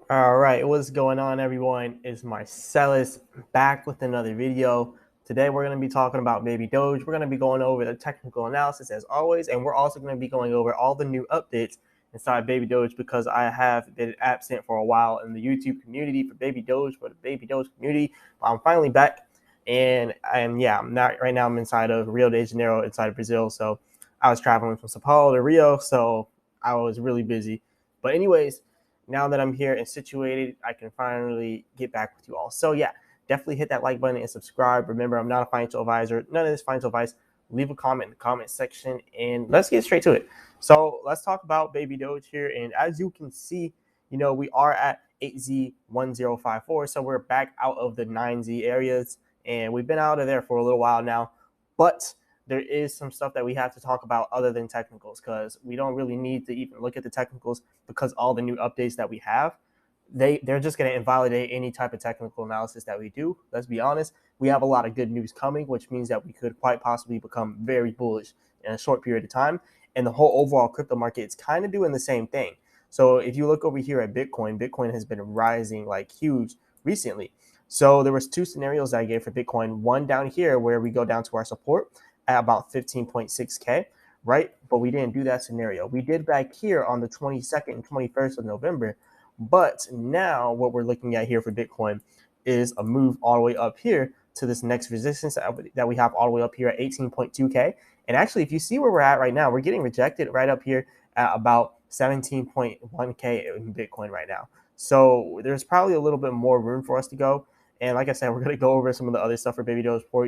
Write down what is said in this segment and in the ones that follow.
All right, what's going on, everyone? It's Marsellis back with another video. Today, we're going to be talking about Baby Doge. We're going to be going over the technical analysis as always, and we're also going to be going over all the new updates inside Baby Doge because I have been absent for a while in the YouTube community for Baby Doge, for the Baby Doge community. But I'm finally back, and yeah, I'm not right now. I'm inside of Rio de Janeiro, inside of Brazil. So I was traveling from Sao Paulo to Rio, so I was really busy. But anyways, now that I'm here and situated, I can finally get back with you all. So yeah, definitely hit that like button and subscribe. Remember, I'm not a financial advisor, none of this financial advice. Leave a comment in the comment section and let's get straight to it. So let's talk about Baby Doge here. And as you can see, we are at 8Z1054. So we're back out of the 9Z areas and we've been out of there for a little while now. But there is some stuff that we have to talk about other than technicals because we don't really need to even look at the technicals because all the new updates that we have, they're just going to invalidate any type of technical analysis that we do. Let's be honest. We have a lot of good news coming, which means that we could quite possibly become very bullish in a short period of time. And the whole overall crypto market is kind of doing the same thing. So if you look over here at Bitcoin has been rising like huge recently. So there was two scenarios that I gave for Bitcoin. One down here where we go down to our support at about 15.6K, right? But we didn't do that scenario. We did back here on the 22nd and 21st of November. But now what we're looking at here for Bitcoin is a move all the way up here to this next resistance that we have all the way up here at 18.2K. And actually, if you see where we're at right now, we're getting rejected right up here at about 17.1K in Bitcoin right now. So there's probably a little bit more room for us to go. And like I said, we're going to go over some of the other stuff for Baby Doge before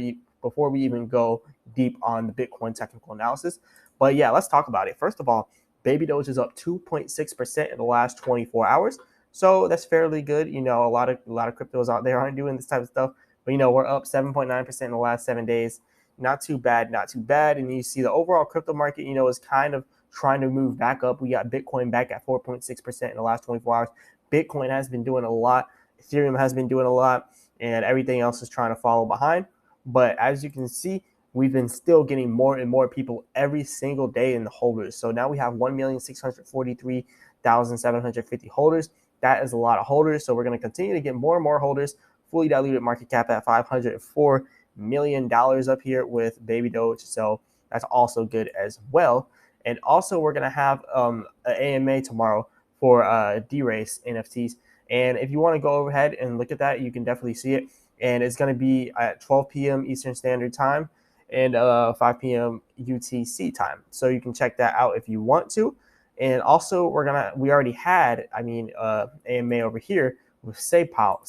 we even go deep on the Bitcoin technical analysis. But yeah, let's talk about it. First of all, Baby Doge is up 2.6% in the last 24 hours. So that's fairly good. A lot of cryptos out there aren't doing this type of stuff. But we're up 7.9% in the last 7 days. Not too bad, not too bad. And you see the overall crypto market, is kind of trying to move back up. We got Bitcoin back at 4.6% in the last 24 hours. Bitcoin has been doing a lot. Ethereum has been doing a lot, and everything else is trying to follow behind. But as you can see, we've been still getting more and more people every single day in the holders. So now we have 1,643,750 holders. That is a lot of holders. So we're going to continue to get more and more holders. Fully diluted market cap at $504 million up here with Baby Doge. So that's also good as well. And also we're going to have an AMA tomorrow for D-Race NFTs. And if you want to go ahead and look at that, you can definitely see it. And it's going to be at 12 p.m. Eastern Standard Time and 5 p.m. UTC time. So you can check that out if you want to. And also, we already had, AMA over here with SafePal.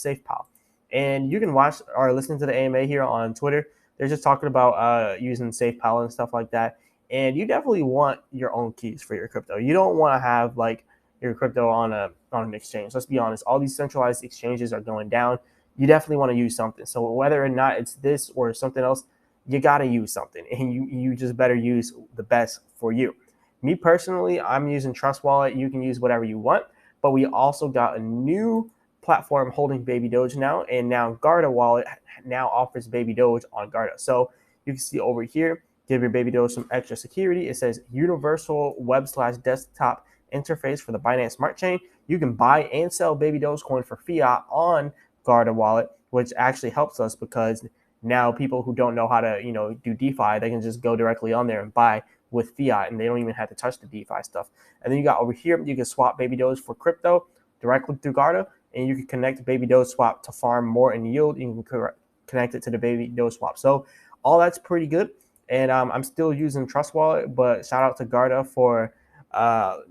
And you can watch or listen to the AMA here on Twitter. They're just talking about using SafePal and stuff like that. And you definitely want your own keys for your crypto. You don't want to have like your crypto on an exchange. Let's be honest. All these centralized exchanges are going down. You definitely want to use something. So whether or not it's this or something else, you got to use something, and you just better use the best for you. Me personally, I'm using Trust Wallet. You can use whatever you want, but we also got a new platform holding Baby Doge now, and now Garda Wallet now offers Baby Doge on Garda. So you can see over here, give your Baby Doge some extra security. It says universal web/desktop interface for the Binance Smart Chain. You can buy and sell Baby Doge coin for fiat on Garda Wallet, which actually helps us because now people who don't know how to do DeFi, they can just go directly on there and buy with fiat, and they don't even have to touch the DeFi stuff. And then you got over here, you can swap Baby Doge for crypto directly through Garda, and you can connect Baby Doge swap to farm more and yield. You can connect it to the Baby Doge swap. So all that's pretty good. And I'm still using Trust Wallet, but shout out to Garda for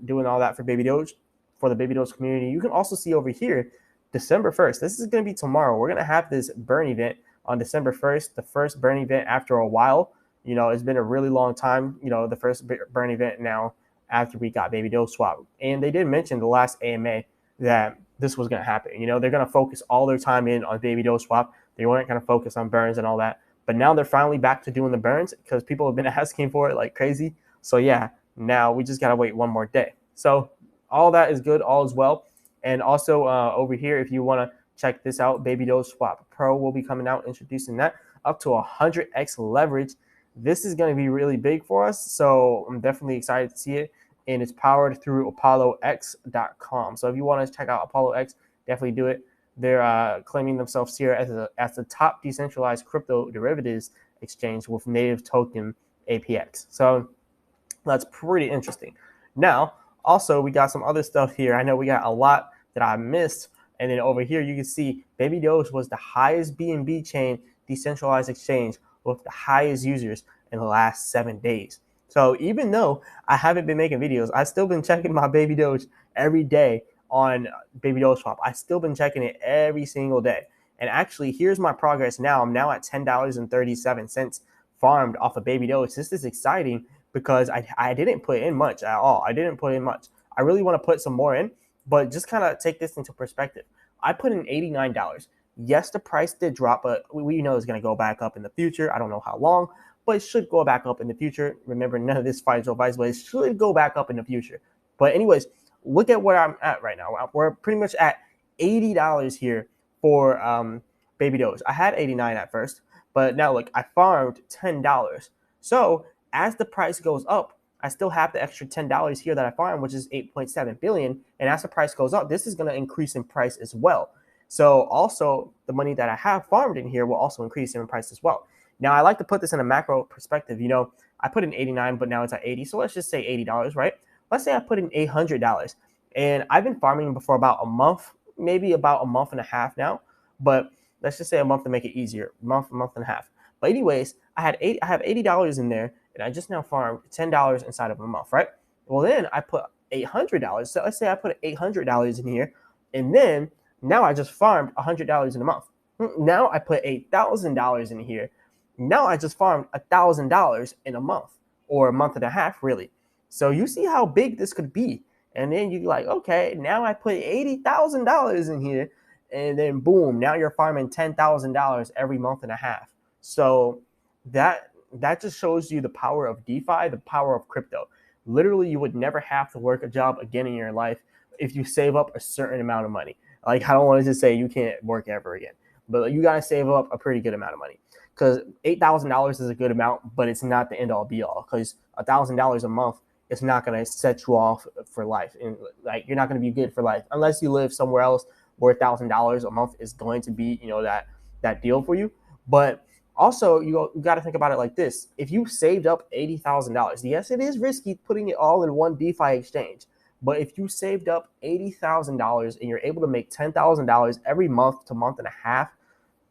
doing all that for Baby Doge, for the Baby Doge community. You can also see over here, December 1st. This is going to be tomorrow. We're going to have this burn event on December 1st, the first burn event after a while. It's been a really long time, the first burn event now after we got Baby Doge swap. And they did mention the last AMA that this was going to happen. They're going to focus all their time in on Baby Doge swap. They weren't going to focus on burns and all that. But now they're finally back to doing the burns because people have been asking for it like crazy. So yeah, now we just got to wait one more day. So all that is good, all is well. And also over here, if you want to check this out, Baby Doge Swap Pro will be coming out, introducing that up to 100x leverage. This is going to be really big for us, so I'm definitely excited to see it. And it's powered through ApolloX.com. So if you want to check out Apollo X, definitely do it. They're claiming themselves here as the top decentralized crypto derivatives exchange with native token APX. So that's pretty interesting. Now, also, we got some other stuff here. I know we got a lot that I missed. And then over here, you can see Baby Doge was the highest BNB chain decentralized exchange with the highest users in the last 7 days. So even though I haven't been making videos, I've still been checking my Baby Doge every day on Baby Doge Swap. I've still been checking it every single day. And actually, here's my progress now. I'm now at $10.37 farmed off of Baby Doge. This is exciting because I didn't put in much at all. I didn't put in much. I really want to put some more in, but just kind of take this into perspective. I put in $89. Yes, the price did drop, but we know it's going to go back up in the future. I don't know how long, but it should go back up in the future. Remember, none of this financial advice, but it should go back up in the future. But anyways, look at where I'm at right now. We're pretty much at $80 here for Baby Doge. I had 89 at first, but now look, I farmed $10. So as the price goes up, I still have the extra $10 here that I farmed, which is 8.7 billion. And as the price goes up, this is going to increase in price as well. So also the money that I have farmed in here will also increase in price as well. Now I like to put this in a macro perspective. You know, I put in 89, but now it's at 80. So let's just say $80, right? Let's say I put in $800 and I've been farming for about a month, maybe about a month and a half now, but let's just say a month to make it easier, a month and a half. But anyways, I have $80 in there, and I just now farmed $10 inside of a month, right? Well, then I put $800. So let's say I put $800 in here, and then now I just farmed $100 in a month. Now I put $8,000 in here. Now I just farmed $1,000 in a month or a month and a half, really. So you see how big this could be. And then you're like, okay, now I put $80,000 in here, and then boom, now you're farming $10,000 every month and a half. So that just shows you the power of DeFi, the power of crypto. Literally, you would never have to work a job again in your life if you save up a certain amount of money. Like, I don't want to just say you can't work ever again, but you got to save up a pretty good amount of money, because $8,000 is a good amount, but it's not the end all be all, because $1,000 a month is not going to set you off for life. And like, you're not going to be good for life unless you live somewhere else where $1,000 a month is going to be, that deal for you. But also, you got to think about it like this. If you saved up $80,000, yes, it is risky putting it all in one DeFi exchange. But if you saved up $80,000 and you're able to make $10,000 every month to month and a half,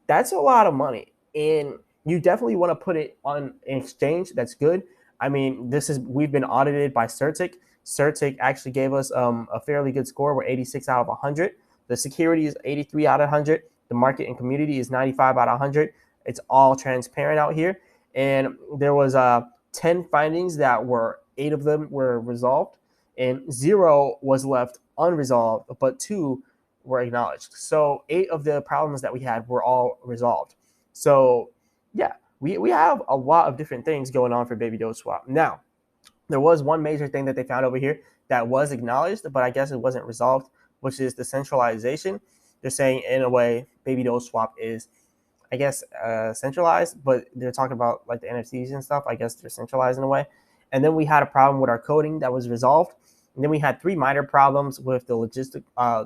that's a lot of money. And you definitely want to put it on an exchange that's good. I mean, we've been audited by CertIC. CertIC actually gave us a fairly good score. We're 86 out of 100. The security is 83 out of 100. The market and community is 95 out of 100. It's all transparent out here. And there was 10 findings that were 8 of them were resolved, and 0 was left unresolved, but 2 were acknowledged. So 8 of the problems that we had were all resolved. So yeah, we have a lot of different things going on for Baby Doge Swap. Now, there was one major thing that they found over here that was acknowledged, but I guess it wasn't resolved, which is the centralization. They're saying, in a way, Baby Doge Swap is, I guess, centralized, but they're talking about like the NFTs and stuff. I guess they're centralized in a way. And then we had a problem with our coding that was resolved. And then we had 3 minor problems with the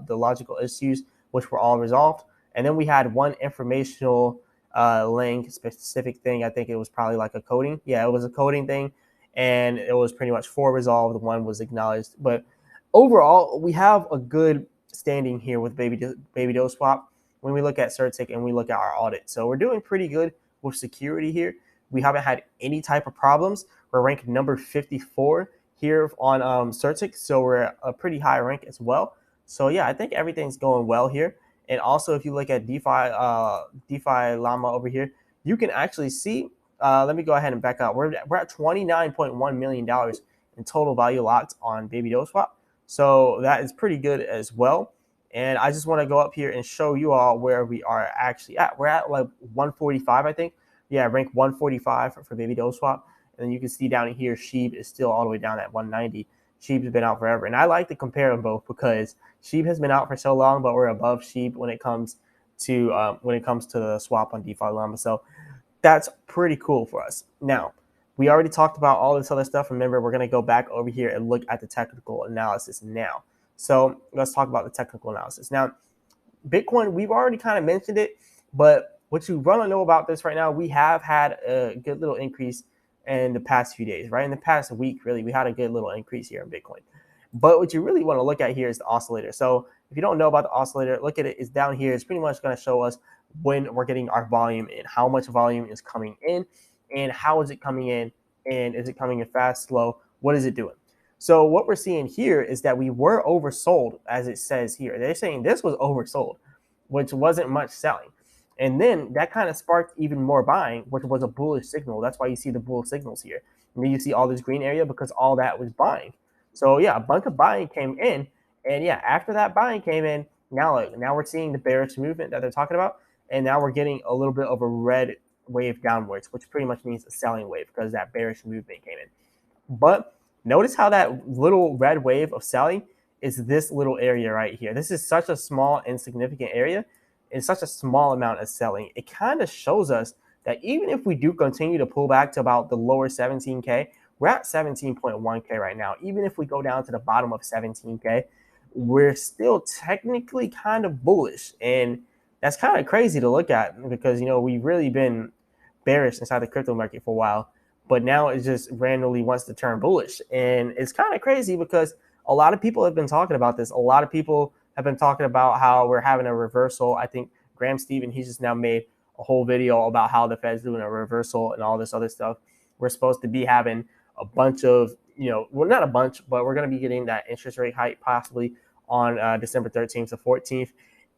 logical issues, which were all resolved. And then we had 1 informational link specific thing. I think it was probably like a coding. Yeah, it was a coding thing. And it was pretty much 4 resolved. 1 was acknowledged. But overall, we have a good standing here with Baby Doge Swap when we look at CertIC and we look at our audit. So we're doing pretty good with security here. We haven't had any type of problems. We're ranked number 54 here on CertIC, so we're a pretty high rank as well. So yeah, I think everything's going well here. And also, if you look at DeFi Llama over here, you can actually see. Let me go ahead and back up. We're at $29.1 million in total value locked on Baby Doge Swap. So that is pretty good as well. And I just want to go up here and show you all where we are actually at. We're at like 145, I think. Yeah, rank 145 for Baby Doge Swap. And then you can see down here, Sheeb is still all the way down at 190. Sheeb has been out forever. And I like to compare them both because Sheeb has been out for so long, but we're above Sheeb when it comes to the swap on DeFi Llama. So that's pretty cool for us. Now, we already talked about all this other stuff. Remember, we're going to go back over here and look at the technical analysis now. So let's talk about the technical analysis. Now, Bitcoin, we've already kind of mentioned it, but what you want to know about this right now, we have had a good little increase in the past few days, right? In the past week, really, we had a good little increase here in Bitcoin. But what you really want to look at here is the oscillator. So if you don't know about the oscillator, look at it. It's down here. It's pretty much going to show us when we're getting our volume in, how much volume is coming in, and how is it coming in, and is it coming in fast, slow? What is it doing? So what we're seeing here is that we were oversold, as it says here. They're saying this was oversold, which wasn't much selling. And then that kind of sparked even more buying, which was a bullish signal. That's why you see the bull signals here. And then you see all this green area because all that was buying. So yeah, a bunch of buying came in. And yeah, after that buying came in, now we're seeing the bearish movement that they're talking about. And now we're getting a little bit of a red wave downwards, which pretty much means a selling wave because that bearish movement came in. But notice how that little red wave of selling is this little area right here. This is such a small, insignificant area and such a small amount of selling. It kind of shows us that even if we do continue to pull back to about the lower 17K, we're at 17.1K right now. Even if we go down to the bottom of 17K, we're still technically kind of bullish. And that's kind of crazy to look at because, we've really been bearish inside the crypto market for a while, but now it just randomly wants to turn bullish. And it's kind of crazy because a lot of people have been talking about this. A lot of people have been talking about how we're having a reversal. I think Graham Stephan, he just now made a whole video about how the Fed's doing a reversal and all this other stuff. We're supposed to be having a bunch of, well, not a bunch, but we're going to be getting that interest rate hike possibly on December 13th to 14th.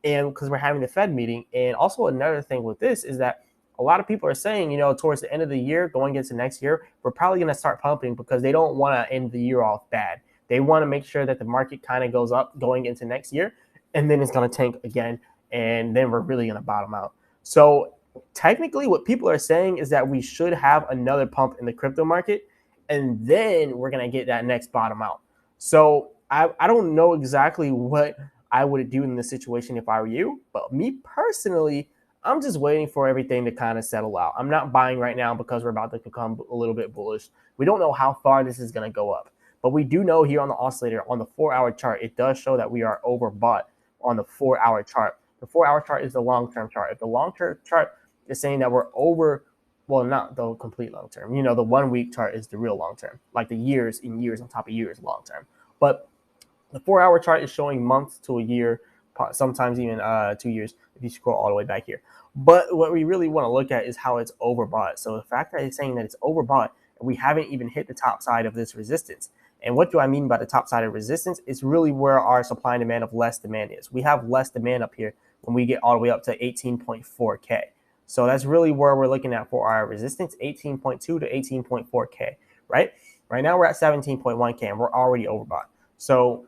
And because we're having the Fed meeting. And also another thing with this is that a lot of people are saying, towards the end of the year, going into next year, we're probably going to start pumping because they don't want to end the year off bad. They want to make sure that the market kind of goes up going into next year, and then it's going to tank again, and then we're really going to bottom out. So technically what people are saying is that we should have another pump in the crypto market, and then we're going to get that next bottom out. So I don't know exactly what I would do in this situation if I were you, but me personally, I'm just waiting for everything to kind of settle out. I'm not buying right now because we're about to become a little bit bullish. We don't know how far this is going to go up, but we do know here on the oscillator, on the 4-hour chart, it does show that we are overbought on the 4-hour chart. The 4-hour chart is the long-term chart. If the long-term chart is saying that we're over, well, not the complete long-term. The 1-week chart is the real long-term, like the years and years on top of years long-term. But the 4-hour chart is showing months to a year, sometimes even 2 years if you scroll all the way back here. But what we really want to look at is how it's overbought. So the fact that it's saying that it's overbought, and we haven't even hit the top side of this resistance. And what do I mean by the top side of resistance? It's really where our supply and demand of less demand is. We have less demand up here when we get all the way up to 18.4K. So that's really where we're looking at for our resistance, 18.2 to 18.4K, right? Right now we're at 17.1K and we're already overbought. So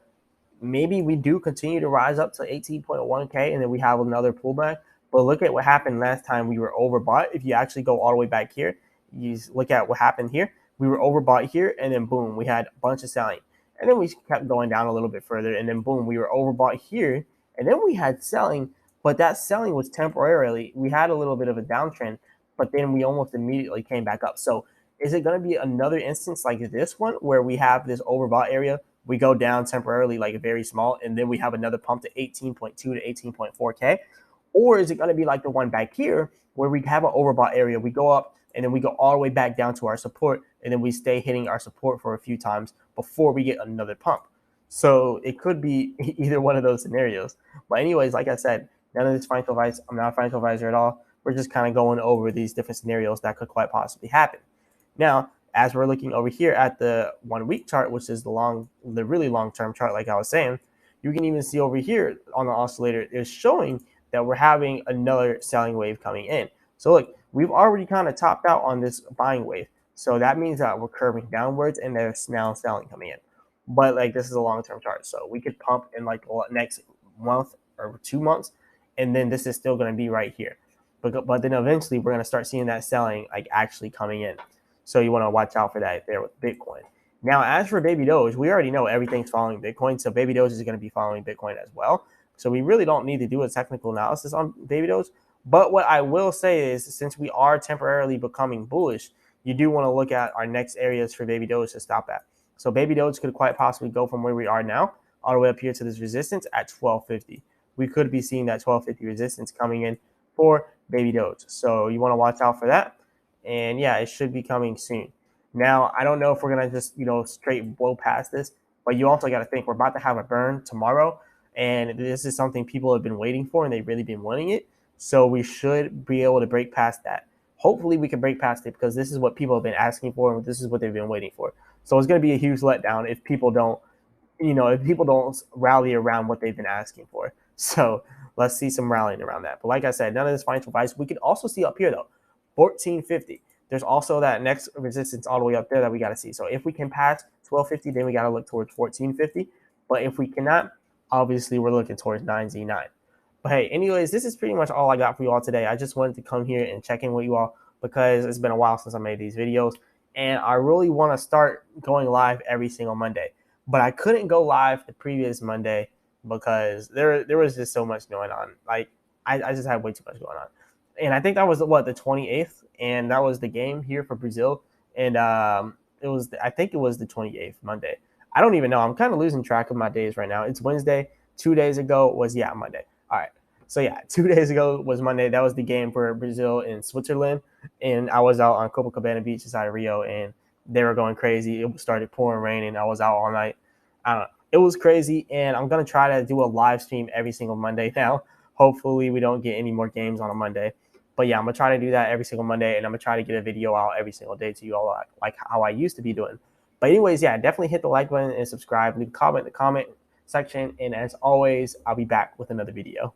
maybe we do continue to rise up to 18.1K and then we have another pullback. But look at what happened last time we were overbought. If you actually go all the way back here, you look at what happened here. We were overbought here, and then boom, we had a bunch of selling. And then we kept going down a little bit further, and then boom, we were overbought here, and then we had selling, but that selling was temporarily. We had a little bit of a downtrend, but then we almost immediately came back up. So is it going to be another instance like this one where we have this overbought area? We go down temporarily, like very small, and then we have another pump to 18.2 to 18.4K? Or is it going to be like the one back here where we have an overbought area, we go up, and then we go all the way back down to our support, and then we stay hitting our support for a few times before we get another pump? So it could be either one of those scenarios. But anyways, like I said, none of this financial advice. I'm not a financial advisor at all. We're just kind of going over these different scenarios that could quite possibly happen. Now, as we're looking over here at the 1-week chart, which is the really long-term chart, like I was saying, you can even see over here on the oscillator, it's showing that we're having another selling wave coming in. So look, we've already kind of topped out on this buying wave. So that means that we're curving downwards and there's now selling coming in. But like this is a long-term chart. So we could pump in like next month or 2 months, and then this is still going to be right here. But then eventually we're going to start seeing that selling like actually coming in. So you want to watch out for that there with Bitcoin. Now, as for Baby Doge, we already know everything's following Bitcoin. So Baby Doge is going to be following Bitcoin as well. So we really don't need to do a technical analysis on Baby Doge. But what I will say is, since we are temporarily becoming bullish, you do want to look at our next areas for Baby Doge to stop at. So Baby Doge could quite possibly go from where we are now all the way up here to this resistance at 1250. we could be seeing that 1250 resistance coming in for baby doge. So you want to watch out for that. And yeah, it should be coming soon. Now, I don't know if we're going to just, straight blow past this, but you also got to think we're about to have a burn tomorrow. And this is something people have been waiting for and they've really been wanting it. So we should be able to break past that. Hopefully we can break past it because this is what people have been asking for and this is what they've been waiting for. So it's going to be a huge letdown if people don't, if people don't rally around what they've been asking for. So let's see some rallying around that. But like I said, none of this financial advice. We could also see up here though, 1450. There's also that next resistance all the way up there that we got to see. So if we can pass 1250, then we got to look towards 1450. But if we cannot, obviously we're looking towards 9Z9. But hey, anyways, this is pretty much all I got for you all today. I just wanted to come here and check in with you all because it's been a while since I made these videos. And I really want to start going live every single Monday. But I couldn't go live the previous Monday because there was just so much going on. Like, I just had way too much going on. And I think that was, the 28th? And that was the game here for Brazil. And I think it was the 28th Monday. I don't even know. I'm kind of losing track of my days right now. It's Wednesday. 2 days ago was, Monday. All right. So, 2 days ago was Monday. That was the game for Brazil in Switzerland. And I was out on Copacabana Beach inside of Rio, and they were going crazy. It started pouring rain, and I was out all night. I don't know. It was crazy, and I'm going to try to do a live stream every single Monday now. Hopefully, we don't get any more games on a Monday. But, I'm going to try to do that every single Monday, and I'm going to try to get a video out every single day to you all, like how I used to be doing. But anyways, definitely hit the like button and subscribe. Leave a comment in the comment section. And as always, I'll be back with another video.